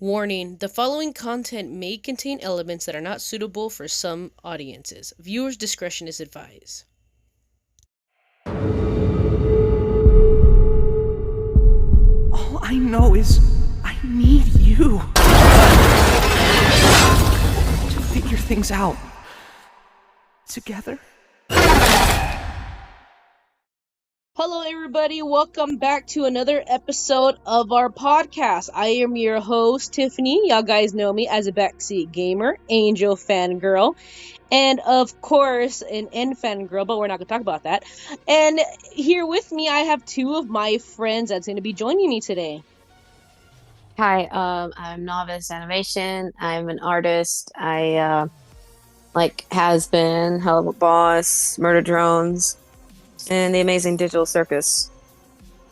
Warning, the following content may contain elements that are not suitable for some audiences. Viewers' discretion is advised. All I know is I need you to figure things out together. Hello, everybody. Welcome back to another episode of our podcast. I am your host, Tiffany. Y'all guys know me as a backseat gamer, Angel Fangirl, and of course, an N Fangirl, but we're not going to talk about that. And here with me, I have two of my friends that's going to be joining me today. Hi, I'm Novice Animation. I'm an artist. I Has Been, Hell of a Boss, Murder Drones, and The Amazing Digital Circus.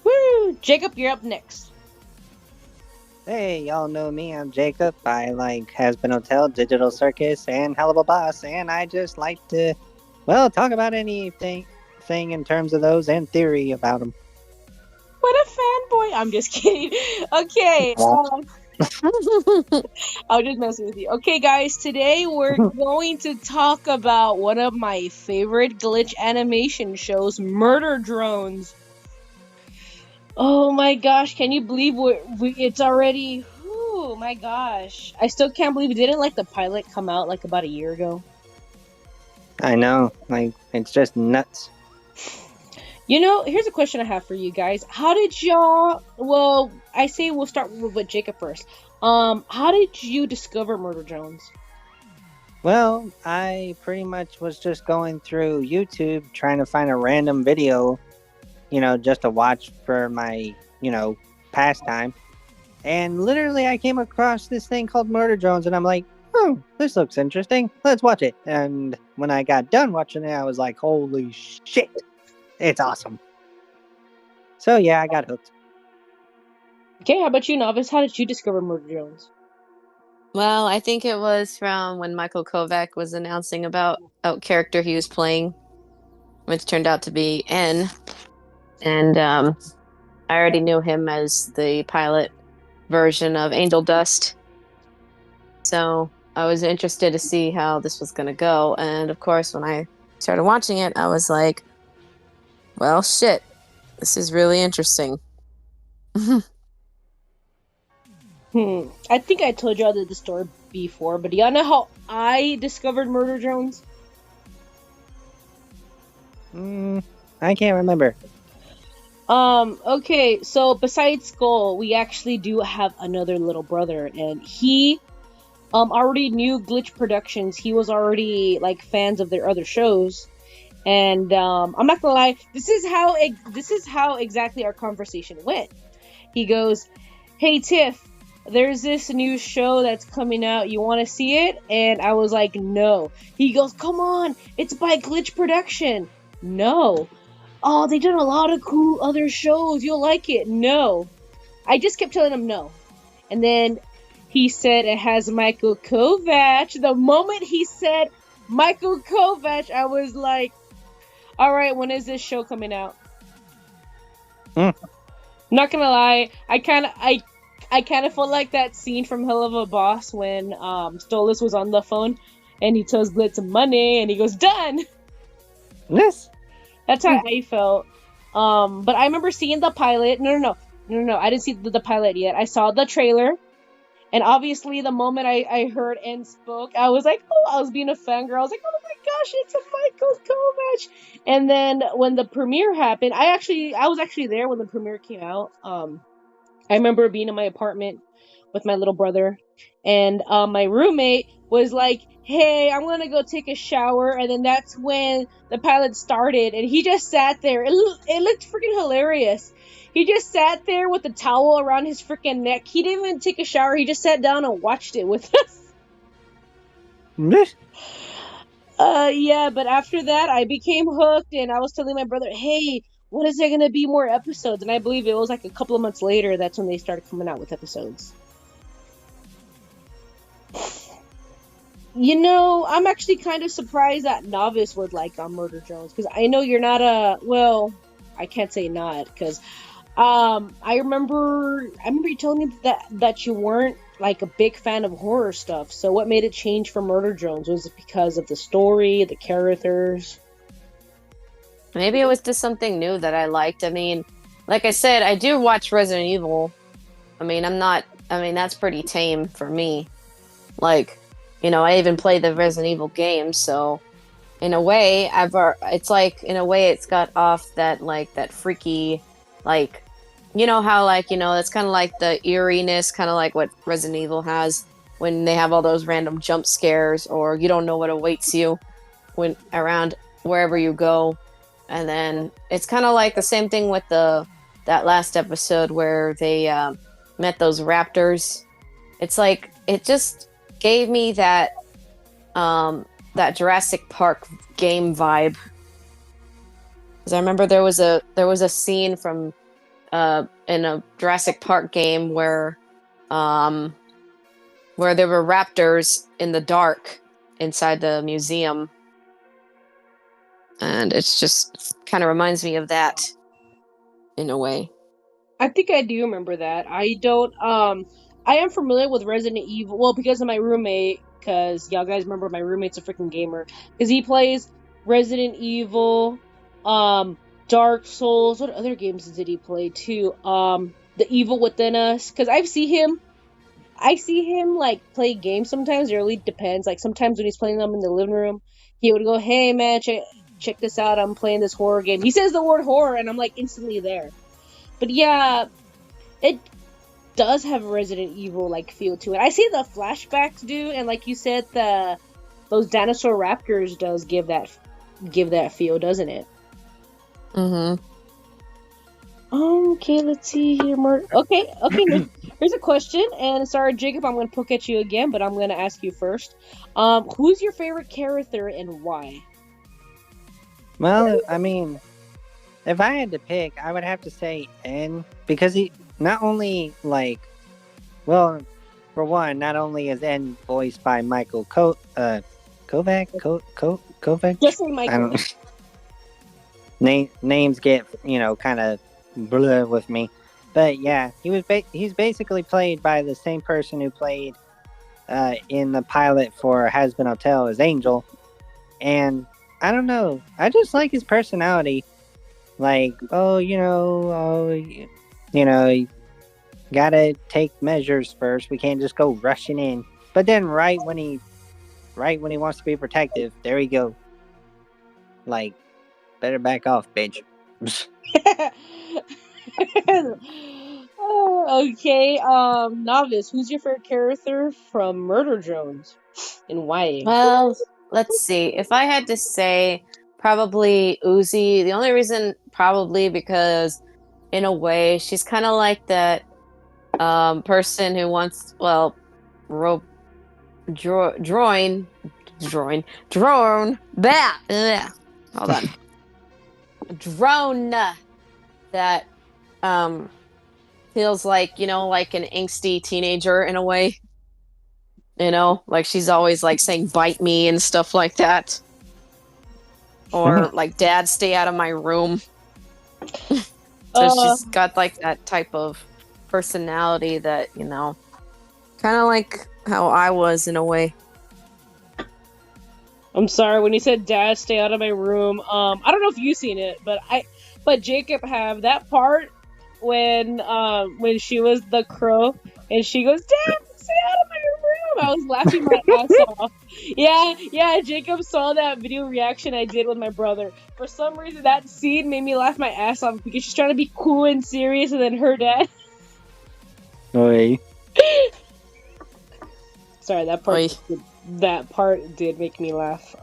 Woo! Jacob, you're up next. Hey, y'all know me. I'm Jacob. I like Has Been Hotel, Digital Circus, and Hell of a Boss. And I just like to, talk about anything in terms of those and theory about them. What a fanboy. I'm just kidding. Okay. I'll just messing with you. Okay, guys, today we're going to talk about one of my favorite glitch animation shows, Murder Drones. Oh my gosh, can you believe it's already... Oh my gosh. I still can't believe it. Didn't the pilot come out about a year ago? I know. It's just nuts. Here's a question I have for you guys. How did y'all... Well, I say we'll start with Jacob first. How did you discover Murder Drones? Well, I pretty much was just going through YouTube trying to find a random video, just to watch for my, pastime. And literally I came across this thing called Murder Drones and I'm like, oh, this looks interesting. Let's watch it. And when I got done watching it, I was like, holy shit. It's awesome. So yeah, I got hooked. Okay, how about you, Novice? How did you discover Murder Drones? Well, I think it was from when Michael Kovac was announcing about a character he was playing, which turned out to be N. And I already knew him as the pilot version of Angel Dust. So I was interested to see how this was going to go. And of course, when I started watching it, I was like, well, shit, this is really interesting. I think I told y'all the story before, but do y'all know how I discovered Murder Drones? I can't remember. Okay, so besides Skull, we actually do have another little brother, and he already knew Glitch Productions. He was already fans of their other shows. And I'm not gonna lie, this is how exactly our conversation went. He goes, "Hey Tiff, there's this new show that's coming out. You want to see it?" And I was like, "No." He goes, "Come on, it's by Glitch Production." "No." "Oh, they done a lot of cool other shows. You'll like it." "No." I just kept telling him no. And then he said it has Michael Kovac. The moment he said Michael Kovac, I was like, all right, when is this show coming out? Not gonna lie, I kind of felt like that scene from Hell of a Boss when Stolas was on the phone and he tells Glitz money and he goes, "Done." Yes. That's how I felt. But I remember seeing the pilot. No. I didn't see the pilot yet. I saw the trailer. And obviously, the moment I heard N spoke, I was like, oh, I was being a fangirl. I was like, oh my gosh, it's a Michael Kovac. And then when the premiere happened, I was actually there when the premiere came out. I remember being in my apartment with my little brother, and my roommate was like, "Hey, I'm gonna go take a shower," and then that's when the pilot started, and he just sat there. It looked freaking hilarious. He just sat there with a towel around his freaking neck. He didn't even take a shower. He just sat down and watched it with us. Yeah, but after that, I became hooked, and I was telling my brother, "Hey, when is there gonna be more episodes?" And I believe it was a couple of months later that's when they started coming out with episodes. I'm actually kind of surprised that Novice would like on Murder Drones, because I know you're not I can't say not, because I remember you telling me that you weren't like a big fan of horror stuff. So what made it change for Murder Drones? Was it because of the story, the characters? Maybe it was just something new that I liked. I mean, like I said, I do watch Resident Evil. I mean, that's pretty tame for me. Like, I even play the Resident Evil games, so in a way, it's like, in a way, it's got off that, like, that freaky, like, how, like, it's kind of like the eeriness, kind of like what Resident Evil has when they have all those random jump scares, or you don't know what awaits you when around wherever you go. And then it's kind of like the same thing with that last episode where they met those raptors. It's like it just gave me that Jurassic Park game vibe. Because I remember there was a scene from in a Jurassic Park game where there were raptors in the dark inside the museum. And it's just kind of reminds me of that in a way. I think I do remember that. I don't I am familiar with Resident Evil, well, because of my roommate, because y'all guys remember my roommate's a freaking gamer, because he plays Resident Evil, Dark Souls. What other games did he play too? The Evil Within Us, because I see him like play games sometimes. It really depends. Like sometimes when he's playing them in the living room, he would go, "Hey man, check this out. I'm playing this horror game." He says the word horror, and I'm like instantly there. But yeah, it does have a Resident Evil like feel to it. I see the flashbacks do, and like you said, those dinosaur raptors does give that feel, doesn't it? Mm-hmm. Okay, let's see here more. Okay. Here's a question, and sorry, Jacob, I'm gonna poke at you again, but I'm gonna ask you first. Who's your favorite character and why? Well, I mean, if I had to pick, I would have to say N, because he not only like, well, for one, not only is N voiced by Michael Kovac. Just say Michael. I don't names get kind of blur with me, but yeah, he's basically played by the same person who played in the pilot for Has Been Hotel as Angel, and I don't know, I just like his personality. Like, you gotta take measures first. We can't just go rushing in. But then, right when he wants to be protective, there we go. Like, better back off, bitch. Okay, Novice, who's your favorite character from Murder Drones, and why? Well, let's see. If I had to say, probably Uzi. The only reason, probably because, in a way, she's kind of like that person who wants, well, drone, that. Hold on. Drone that feels like, like an angsty teenager in a way. Like she's always like saying bite me and stuff like that. Or like, dad, stay out of my room. So she's got like that type of personality that, kind of like how I was in a way. I'm sorry, when you said dad, stay out of my room, I don't know if you've seen it, but Jacob have that part when she was the crow and she goes, "Dad, stay out of my room." I was laughing my ass off. Yeah, Jacob saw that video reaction I did with my brother. For some reason, that scene made me laugh my ass off because she's trying to be cool and serious, and then her dad. Oi. Sorry, that part. Oi. That part did make me laugh.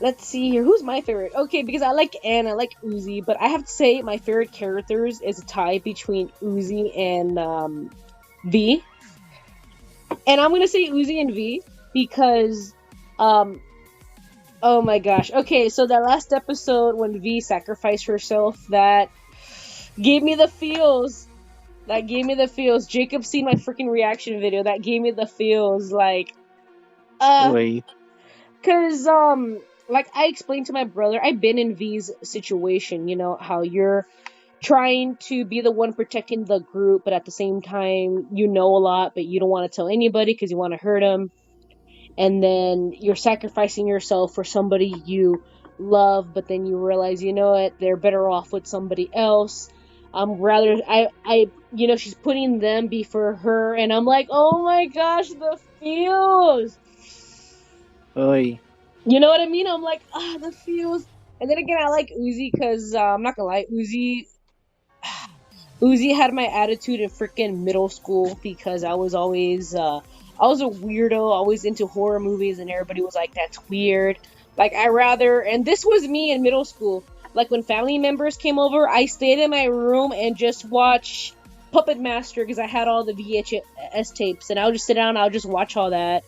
Let's see here. Who's my favorite? Okay, because I like Anne, I like Uzi, but I have to say my favorite characters is a tie between Uzi and V. And I'm gonna say Uzi and V because oh my gosh. Okay, so that last episode when V sacrificed herself, that gave me the feels. Jacob seen my freaking reaction video. That gave me the feels. Like, cause like I explained to my brother, I've been in V's situation. You know how you're trying to be the one protecting the group, but at the same time, you know a lot, but you don't want to tell anybody because you want to hurt them. And then you're sacrificing yourself for somebody you love, but then you realize, you know what, they're better off with somebody else. She's putting them before her, and I'm like, oh my gosh, the feels. Oy. You know what I mean? I'm like, the feels. And then again, I like Uzi because I'm not gonna lie, Uzi had my attitude in freaking middle school because I was always I was a weirdo, always into horror movies, and everybody was like, "That's weird." Like and this was me in middle school. Like when family members came over, I stayed in my room and just watched Puppet Master because I had all the VHS tapes, and I would just sit down, and I would just watch all that.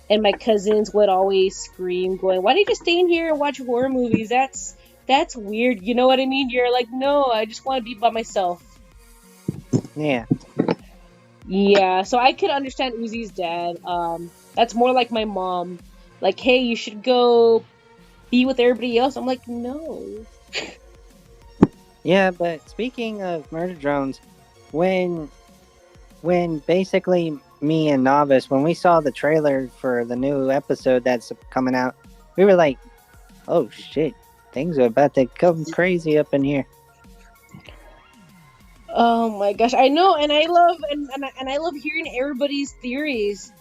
And my cousins would always scream, going, "Why don't you just stay in here and watch horror movies? That's weird." You know what I mean? You're like, "No, I just want to be by myself." Yeah. Yeah, so I could understand Uzi's dad. That's more like my mom. Like, hey, you should go be with everybody else. I'm like, no. Yeah, but speaking of murder drones, when basically me and Novice, when we saw the trailer for the new episode that's coming out, we were like, oh shit, things are about to come crazy up in here. Oh my gosh, I know, and I love and I love hearing everybody's theories.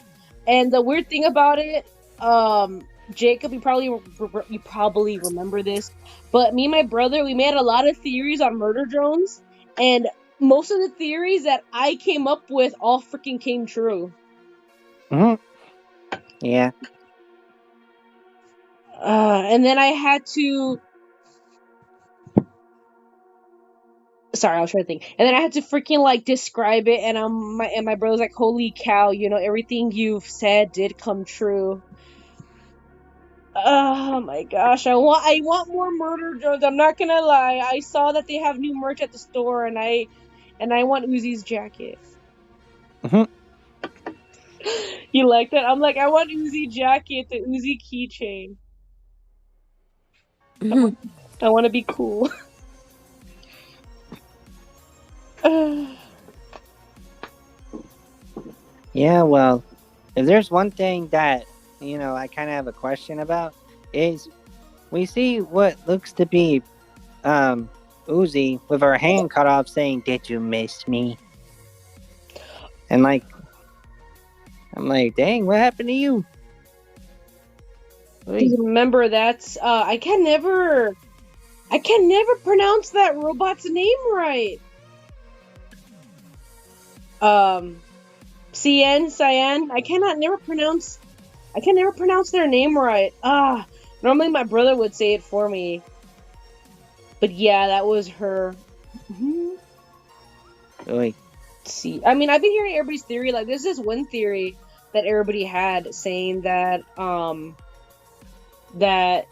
And the weird thing about it, Jacob, you probably remember this, but me and my brother, we made a lot of theories on murder drones, and most of the theories that I came up with all freaking came true. Mm-hmm. Yeah. And then I had to. Sorry, I was trying to think. And then I had to freaking like describe it, and my brother's like, "Holy cow! You know, everything you've said did come true." Oh my gosh, I want more murder drones. I'm not gonna lie. I saw that they have new merch at the store, and I want Uzi's jacket. Mm-hmm. You like that? I'm like, I want Uzi jacket, the Uzi keychain. I want to be cool. Yeah, well, if there's one thing that, I kind of have a question about, is we see what looks to be Uzi with her hand cut off saying, "Did you miss me?" And like, I'm like, dang, what happened to you? Remember that's I can never pronounce that robot's name right. Cyan. I can never pronounce their name right. Normally my brother would say it for me. But yeah, that was her. Oy. See, I mean, I've been hearing everybody's theory. Like, there's this one theory that everybody had saying that that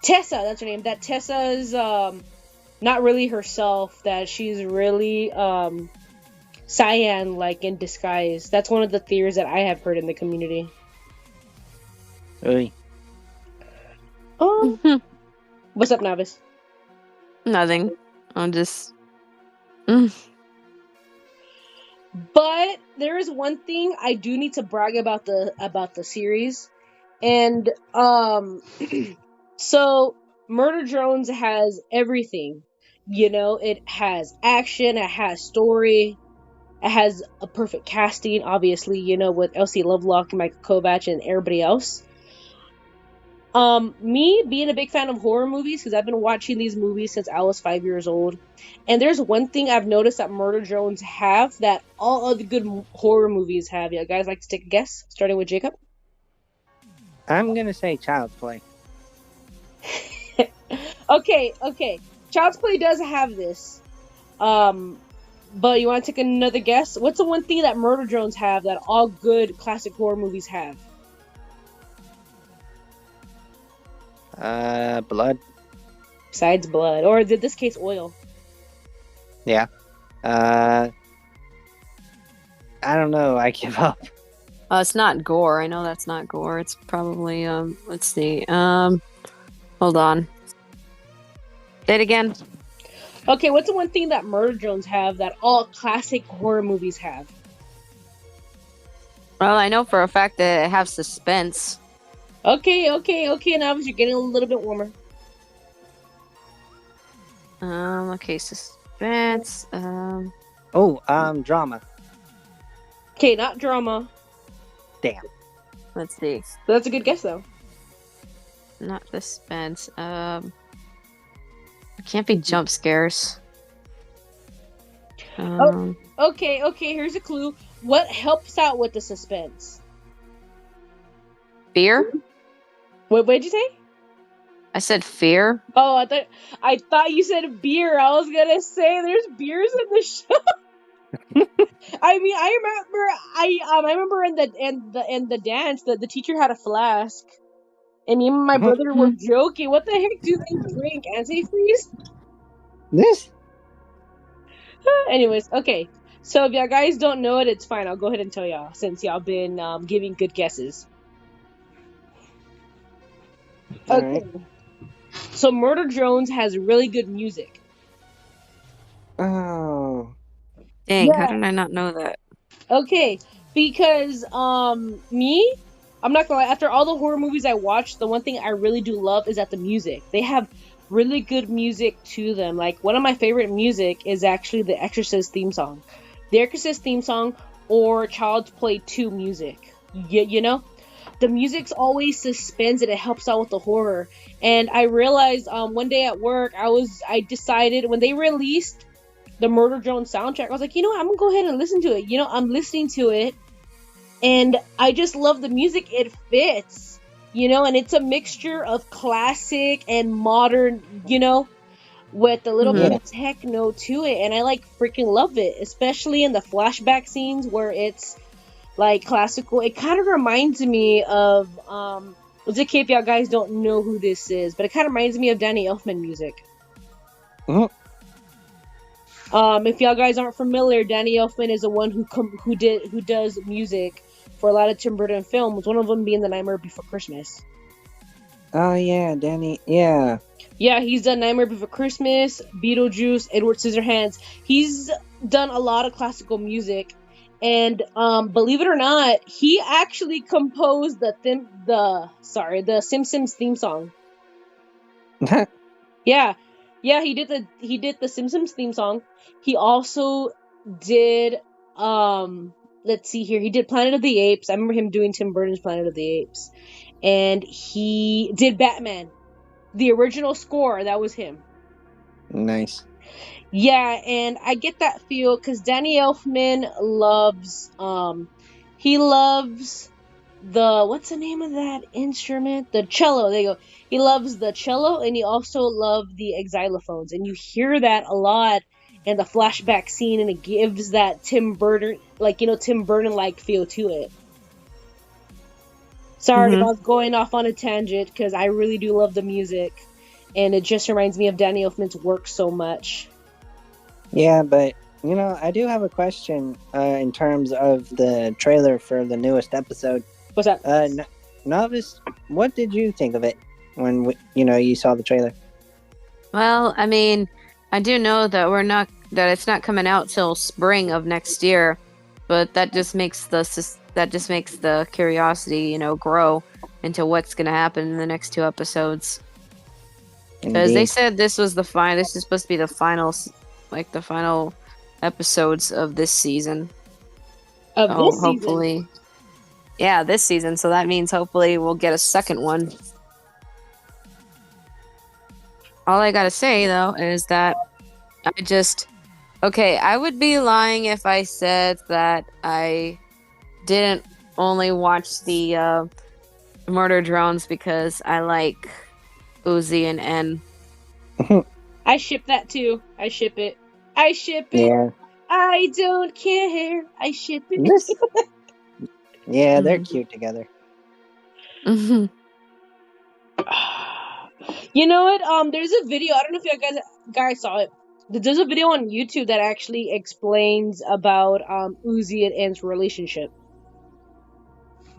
Tessa, that's her name, that Tessa is not really herself, that she's really Cyan, like, in disguise. That's one of the theories that I have heard in the community. Oy. Oh. What's up, Navis? Nothing. I'm just. But there is one thing I do need to brag about the series. And so Murder Drones has everything. You know, it has action, it has story, it has a perfect casting, obviously, you know, with Elsie Lovelock and Michael Kovac and everybody else. Me being a big fan of horror movies, because I've been watching these movies since I was 5 years old, and there's one thing I've noticed that Murder Drones have that all other good horror movies have. You guys like to take a guess, starting with Jacob? I'm gonna say Child's Play. Okay. Child's Play does have this. But you want to take another guess? What's the one thing that Murder Drones have that all good classic horror movies have? Blood. Besides blood, or in this case, oil. Yeah. I don't know. I give up. It's not gore. I know that's not gore. It's probably let's see. Hold on. Say it again. Okay, what's the one thing that murder drones have that all classic horror movies have? Well, I know for a fact that it has suspense. Okay. Now you're getting a little bit warmer. Okay, suspense. Oh, drama. Okay, not drama. Damn. Let's see. But that's a good guess though. Not suspense. It can't be jump scares. Okay. Here's a clue. What helps out with the suspense? Fear? What did you say? I said fear. Oh, I thought you said beer. I was gonna say there's beers in the show. I mean, I remember in the dance that the teacher had a flask, and me and my brother were joking. What the heck do they drink? Antifreeze? This? Anyways, okay. So if y'all guys don't know it, it's fine. I'll go ahead and tell y'all since y'all been giving good guesses. All Okay. right. So Murder Drones has really good music. Oh. Dang, how did I not know that? Okay, because me, I'm not gonna lie, after all the horror movies I watched, the one thing I really do love is that the music. They have really good music to them. Like one of my favorite music is actually the Exorcist theme song. The Exorcist theme song or Child's Play 2 music. You know? The music's always suspense and it helps out with the horror. And I realized one day at work I decided when they released the Murder Drone soundtrack, I was like, you know what, I'm gonna go ahead and listen to it. You know, I'm listening to it and I just love the music. It fits, you know, and it's a mixture of classic and modern, you know, with a little bit of techno to it, and I like freaking love it, especially in the flashback scenes where it's like classical. It kind of reminds me of it's okay if y'all guys don't know who this is, but it kind of reminds me of Danny Elfman music. If y'all guys aren't familiar, Danny Elfman is the one who does music for a lot of Tim Burton films. One of them being The Nightmare Before Christmas. Oh yeah, Danny. Yeah. Yeah, he's done Nightmare Before Christmas, Beetlejuice, Edward Scissorhands. He's done a lot of classical music, and believe it or not, he actually composed the Simpsons theme song. Yeah, he did the Simpsons theme song. He also did let's see here. He did Planet of the Apes. I remember him doing Tim Burton's Planet of the Apes, and he did Batman. The original score, that was him. Nice. Yeah, and I get that feel because Danny Elfman loves he loves what's the name of that instrument? The cello. There you go. He loves the cello and he also loves the xylophones, and you hear that a lot in the flashback scene, and it gives that Tim Burton like feel to it. Sorry if I was going off on a tangent because I really do love the music, and it just reminds me of Danny Elfman's work so much. Yeah, but you know, I do have a question in terms of the trailer for the newest episode. What's that? Novice, what did you think of it when you saw the trailer? Well, I mean, I do know that it's not coming out till spring of next year, but that just makes the curiosity, grow into what's going to happen in the next 2 episodes. Because they said this is supposed to be the final episodes of this season. Hopefully. Yeah, this season. So that means hopefully we'll get a second one. All I gotta say though is that I would be lying if I said that I didn't only watch the Murder Drones because I like Uzi and N. I ship that too. I ship it. Yeah. I don't care. I ship it. Yeah, they're cute together. Mm-hmm. You know what? There's a video. I don't know if you guys saw it. There's a video on YouTube that actually explains about Uzi and N's relationship.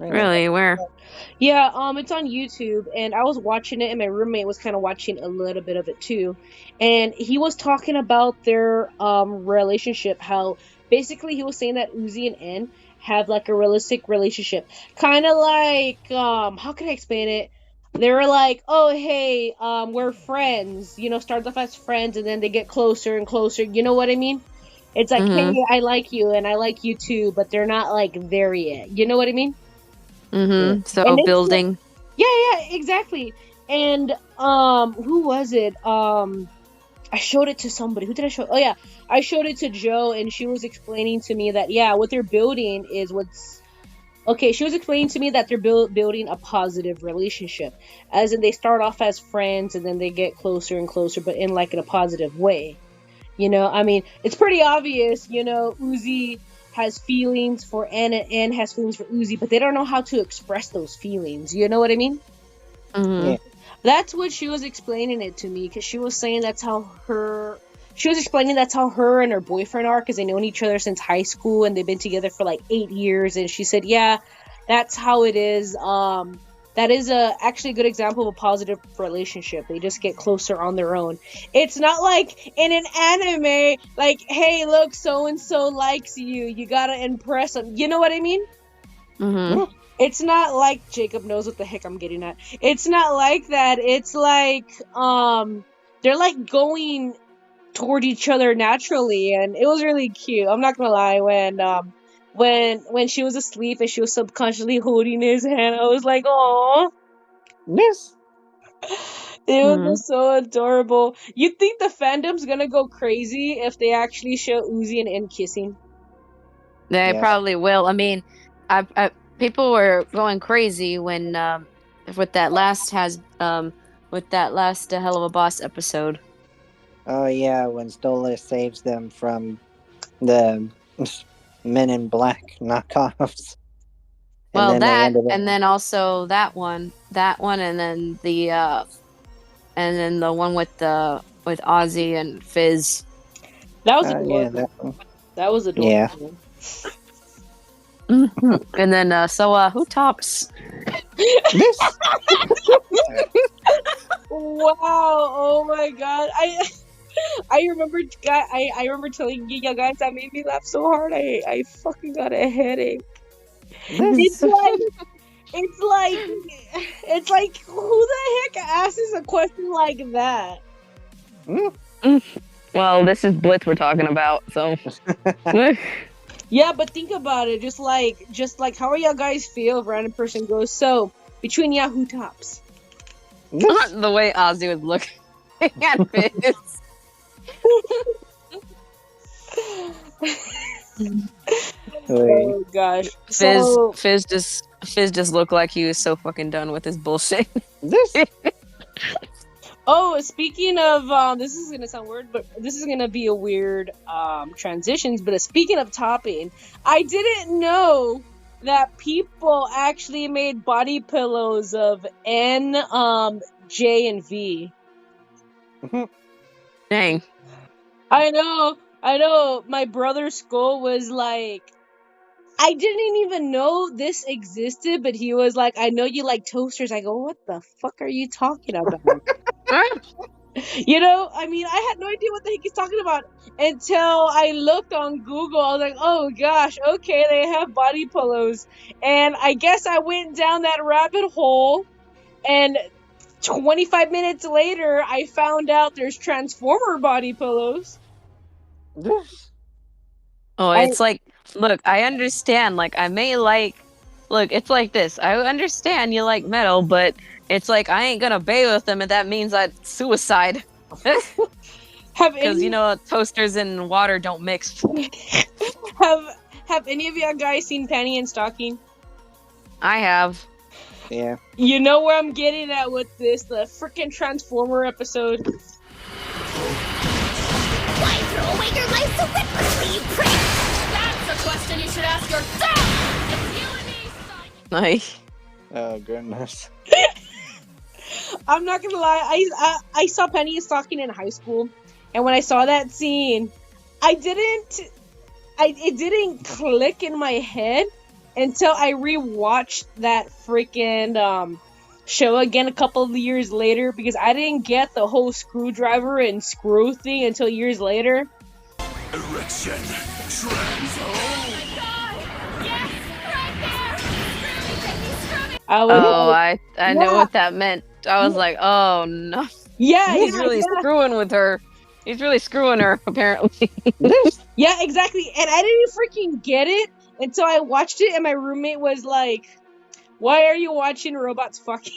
Really? Where? Yeah, it's on YouTube, and I was watching it, and my roommate was kind of watching a little bit of it too, and he was talking about their relationship. How basically he was saying that Uzi and N have like a realistic relationship, kind of like how can I explain it? They were like, oh hey, we're friends, start off as friends, and then they get closer and closer. You know what I mean? It's like, hey, Mm-hmm. I like you, and I like you too, but they're not like there yet. You know what I mean? Yeah. Mm-hmm. So And it's building. yeah, exactly. And who was it? I showed it to somebody. Who did I show? Oh yeah, I showed it to Joe, and she was explaining to me that yeah, what they're building is what's okay. She was explaining to me that they're building a positive relationship, as in they start off as friends and then they get closer and closer, but in a positive way. I mean, it's pretty obvious. Uzi has feelings for Anna, and Anne has feelings for Uzi, but they don't know how to express those feelings. You know what I mean? Mm-hmm. Yeah. That's what she was explaining it to me, because she was saying she was explaining that's how her and her boyfriend are, because they known each other since high school and they've been together for like 8 years. And she said, yeah, that's how it is. That is actually a good example of a positive relationship. They just get closer on their own. It's not like in an anime, like, hey, look, so and so likes you. You gotta impress them. You know what I mean? Mm-hmm. It's not like Jacob knows what the heck I'm getting at. It's not like that. It's like they're like going toward each other naturally, and it was really cute. I'm not gonna lie, when she was asleep and she was subconsciously holding his hand, I was like, oh, Yes. it was Mm-hmm. just so adorable. You think the fandom's gonna go crazy if they actually show Uzi and N kissing? They Yes. probably will. I mean, people were going crazy when with that last has with that last Hell of a Boss episode. Oh yeah, when Stola saves them from the Men in Black knockoffs, and Well, then they that ended up. and then also that one, and then the one with Ozzy and Fizz. That was Yeah, adorable. that one. That was Yeah. adorable. And then who tops? This. Wow! Oh my god! I remember, I remember telling you guys that made me laugh so hard. I fucking got a headache. It's This. like, it's like, it's like, who the heck asks a question like that? Well, this is Blitz we're talking about, so. Yeah, but think about it. Just like, how are y'all guys feel if a random person goes, so, between Yahoo Tops? This. The way Ozzy was looking at Fizz. Oh gosh. So, Fizz just looked like he was so fucking done with his bullshit. This. oh, speaking of, this is gonna sound weird, but this is gonna be a weird transitions. But speaking of topping, I didn't know that people actually made body pillows of N, J, and V. Dang. I know. My brother's school was like, I didn't even know this existed, but he was like, I know you like toasters. I go, what the fuck are you talking about? I mean, I had no idea what the heck he's talking about until I looked on Google. I was like, oh gosh, okay, they have body pillows. And I guess I went down that rabbit hole, and 25 minutes later, I found out there's Transformer body pillows. This. Oh, it's like, look, I understand. Like, look, it's like this. I understand you like metal, but it's like I ain't gonna bathe with them, and that means I'd suicide. Because toasters and water don't mix. Have any of y'all guys seen Penny and Stocking? I have. Yeah. You know where I'm getting at with this, the freaking Transformer episode. Why throw away your life so recklessly, you prick? That's a question you should ask yourself! It's you and me, son! Like, Oh goodness. I'm not gonna lie, I saw Penny and Stocking in high school, and when I saw that scene, it didn't click in my head until I rewatched that freaking show again a couple of years later because I didn't get the whole screwdriver and screw thing until years later. Erection. I know what that meant. I was like, oh no. Yeah, He's really screwing with her. He's really screwing her, apparently. Yeah, exactly. And I didn't freaking get it until I watched it, and my roommate was like, "Why are you watching robots fucking?"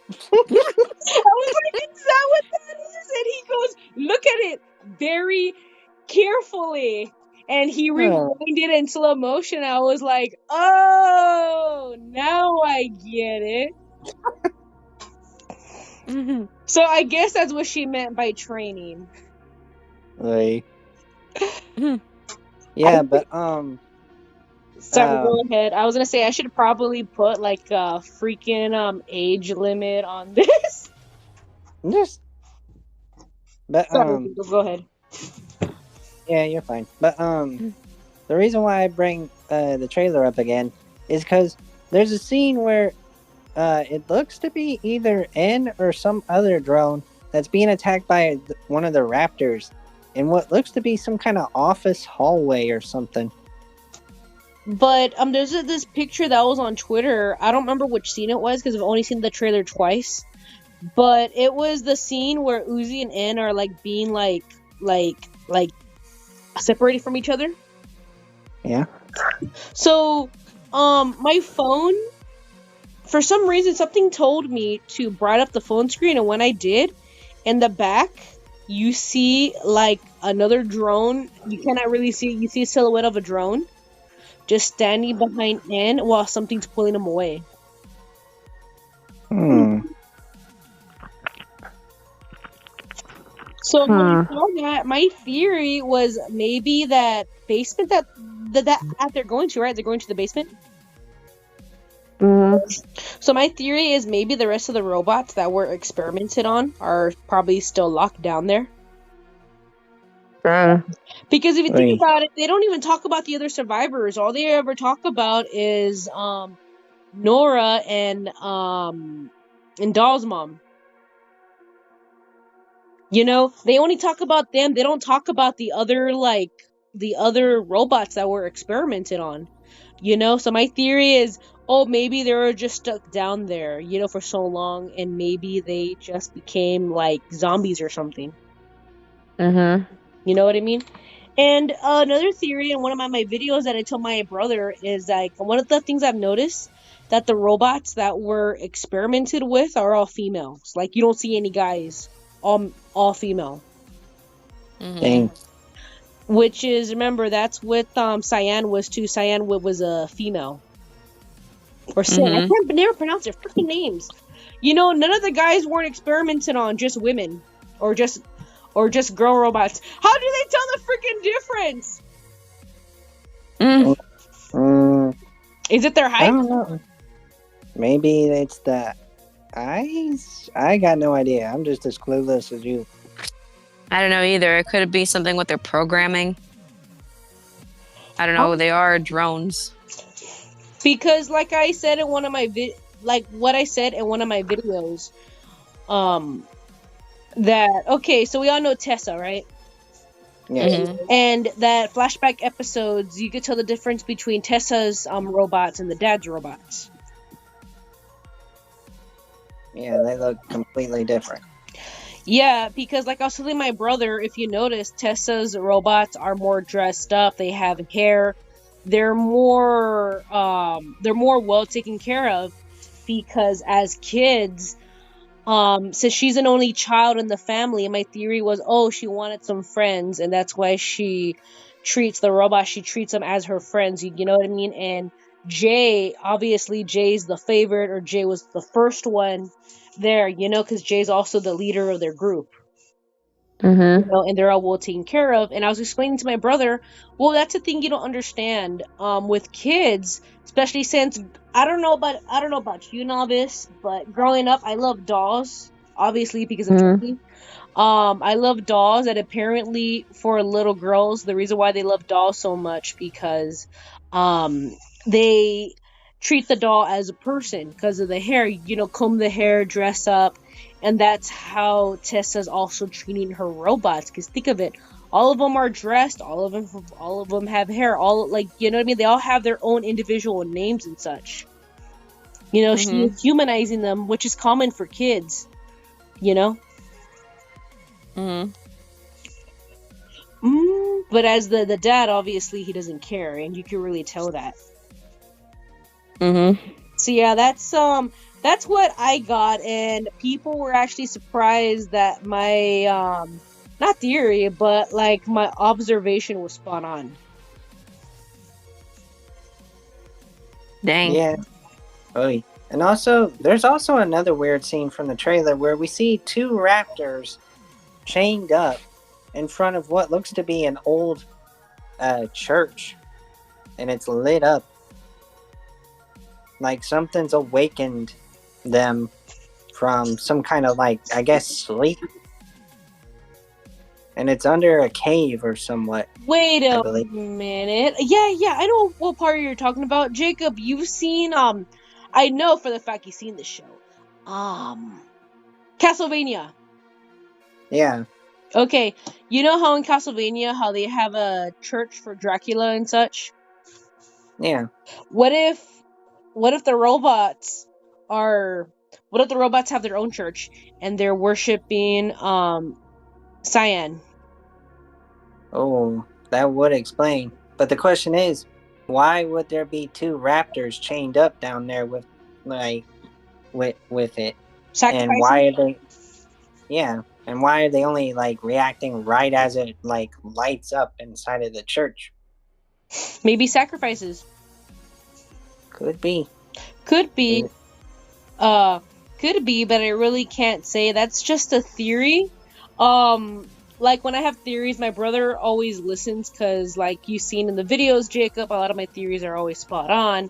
I was like, "Is that what that is?" And he goes, "Look at it very carefully." And he rewind it in slow motion. I was like, "Oh, now I get it." So I guess that's what she meant by training. Like, yeah, but Sorry, go ahead. I was gonna say I should probably put like a freaking age limit on this. but Sorry, go ahead. yeah, you're fine. But the reason why I bring the trailer up again is because there's a scene where it looks to be either N or some other drone that's being attacked by one of the raptors in what looks to be some kind of office hallway or something. But there's this picture that was on Twitter. I don't remember which scene it was because I've only seen the trailer twice. But it was the scene where Uzi and N are like being like separated from each other. Yeah. So, my phone, for some reason, something told me to brighten up the phone screen, and when I did, in the back, you see like another drone. You cannot really see it. You see a silhouette of a drone just standing behind N while something's pulling him away. So when I saw that, my theory was maybe that basement that they're going to, right? They're going to the basement. So my theory is maybe the rest of the robots that were experimented on are probably still locked down there. Because if you think about it, they don't even talk about the other survivors. All they ever talk about is Nora and Doll's mom. You know, they only talk about them. They don't talk about the other robots that were experimented on. You know, so my theory is, maybe they were just stuck down there, you know, for so long, and maybe they just became like zombies or something. You know what I mean? And another theory in one of my videos that I told my brother is like one of the things I've noticed that the robots that were experimented with are all females. Like you don't see any guys, all female. Dang. Which is, remember, that's what Cyan was too. Cyan was a female. Or Sin. I can't never pronounce their freaking names. You know, none of the guys weren't experimented on, just women. Or just girl robots. How do they tell the freaking difference? Is it their height? I don't know. Maybe it's the eyes? I got no idea. I'm just as clueless as you. I don't know either. It could be something with their programming. I don't know. They are drones. Because, like I said in one of my what I said in one of my videos, so we all know Tessa, right? Yes. And that flashback episodes, you could tell the difference between Tessa's robots and the dad's robots. Yeah, they look completely different. Yeah, because like I was telling my brother, if you notice, Tessa's robots are more dressed up. They have hair. They're more well taken care of because as kids, since she's an only child in the family, my theory was, she wanted some friends, and that's why she treats the robots. She treats them as her friends. You know what I mean? And Jay, obviously, Jay's the favorite, or Jay was the first one there, you know, because Jay's also the leader of their group. You know, and they're all well taken care of. And I was explaining to my brother, well, that's the thing you don't understand with kids, especially since I don't know about you, Novice, but growing up, I love dolls. obviously because of Mhm. Chucky. I love dolls, and apparently for little girls, the reason why they love dolls so much because they treat the doll as a person because of the hair, comb the hair, dress up, and that's how Tessa's also treating her robots. Because think of it, all of them are dressed, all of them have hair, all like you know what I mean. They all have their own individual names and such. She Mhm. is humanizing them, which is common for kids. You know. Mhm. But as the dad, obviously he doesn't care, and you can really tell that. Mhm. So yeah, that's what I got, and people were actually surprised that my not theory, but like my observation was spot on. Dang. Yeah. Oh, and also, there's also another weird scene from the trailer where we see two raptors chained up in front of what looks to be an old church, and it's lit up like something's awakened them from some kind of like I guess sleep, and it's under a cave or somewhat, Wait I a believe. minute. Yeah, I know what part you're talking about, Jacob. You've seen I know for the fact you've seen the show. Castlevania. Yeah, Okay, you know how in Castlevania how they have a church for Dracula and such? yeah. What if the robots are what if the robots have their own church and they're worshiping Cyan? Oh, that would explain. But the question is, why would there be two raptors chained up down there with like with it? And Sacrificing? why are they? Yeah, and why are they only like reacting right as it like lights up inside of the church? Maybe sacrifices. Could be. Could be. It- Uh could be, but I really can't say. That's just a theory. Like when I have theories, my brother always listens because like you've seen in the videos, Jacob, a lot of my theories are always spot on.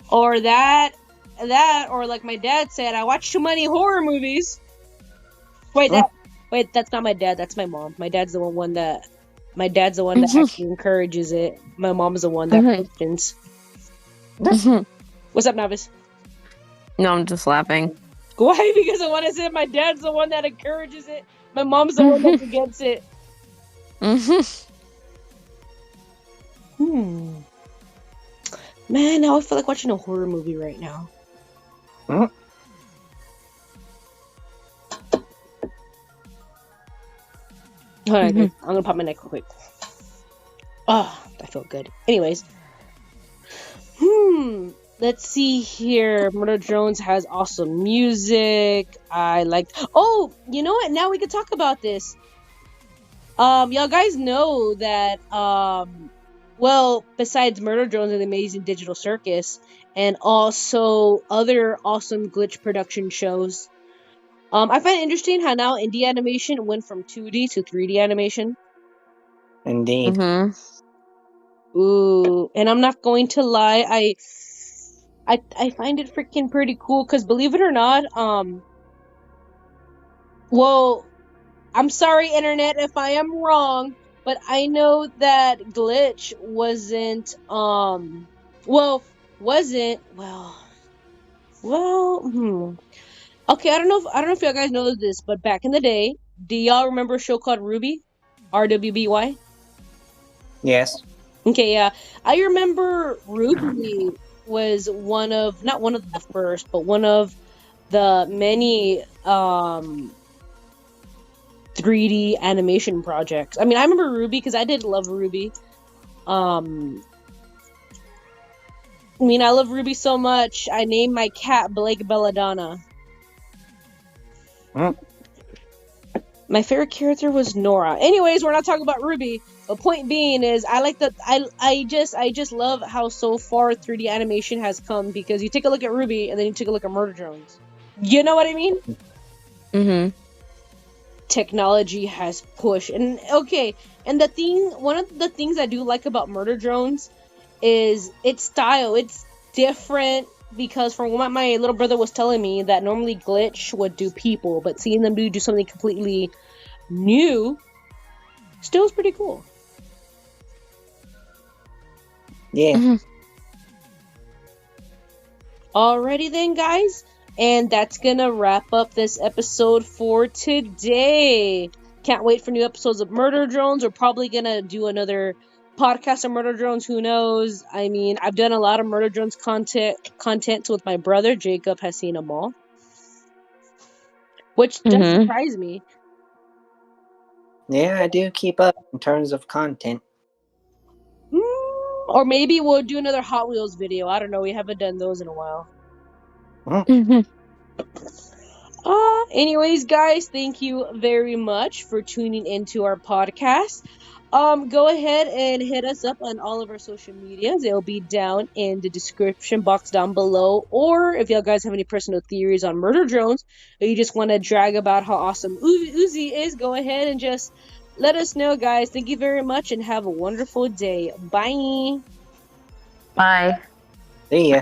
Or or like my dad said, I watch too many horror movies. Wait, Mm. that's not my dad, that's my mom. My dad's the one that actually encourages it. My mom's the one that Mhm. questions. Mhm. What's up, Navis? No, I'm just laughing. Why? Because I want to say my dad's the one that encourages it. My mom's the one that's against it. Mhm. Man, now I feel like watching a horror movie right now. Mm. Hold on, guys. I'm gonna pop my neck real quick. Oh, that felt good. Anyways. Let's see here. Murder Jones has awesome music. I liked. Oh, you know what? Now we can talk about this. Y'all guys know that well, besides Murder Drones and the Amazing Digital Circus, and also other awesome glitch production shows, I find it interesting how now indie animation went from 2D to 3D animation. Indeed. Mhm. Ooh, and I'm not going to lie, I find it freaking pretty cool because believe it or not, well, I'm sorry, internet, if I am wrong, but I know that glitch wasn't wasn't okay. I don't know if y'all guys know this, but back in the day, do y'all remember a show called Ruby? RWBY? Yes. Okay, yeah. I remember Ruby was not one of the first, but one of the many 3D animation projects. I mean, I remember Ruby because I did love Ruby. I mean, I love Ruby so much. I named my cat Blake Belladonna. Mm. My favorite character was Nora. Anyways, we're not talking about Ruby. The point being is, I like that. I just love how so far 3D animation has come because you take a look at Ruby and then you take a look at Murder Drones. You know what I mean? Mhm. Technology has pushed, and okay. And one of the things I do like about Murder Drones is its style. It's different. because from what my little brother was telling me, that normally Glitch would do people, but seeing them do something completely new still is pretty cool. Yeah. Mm-hmm. Alrighty then, guys. And that's gonna wrap up this episode for today. Can't wait for new episodes of Murder Drones. We're probably gonna do another podcast on Murder Drones. Who knows? I mean, I've done a lot of Murder Drones content with my brother. Jacob has seen them all, which does surprise me. Yeah, I do keep up in terms of content. Or maybe we'll do another Hot Wheels video. I don't know. We haven't done those in a while. Mm-hmm. Anyways, guys, thank you very much for tuning into our podcast. Go ahead and hit us up on all of our social medias. It'll be down in the description box down below. Or if you guys have any personal theories on murder drones, or you just want to drag about how awesome Uzi is, go ahead and just let us know, guys. Thank you very much and have a wonderful day. Bye. Bye. See ya.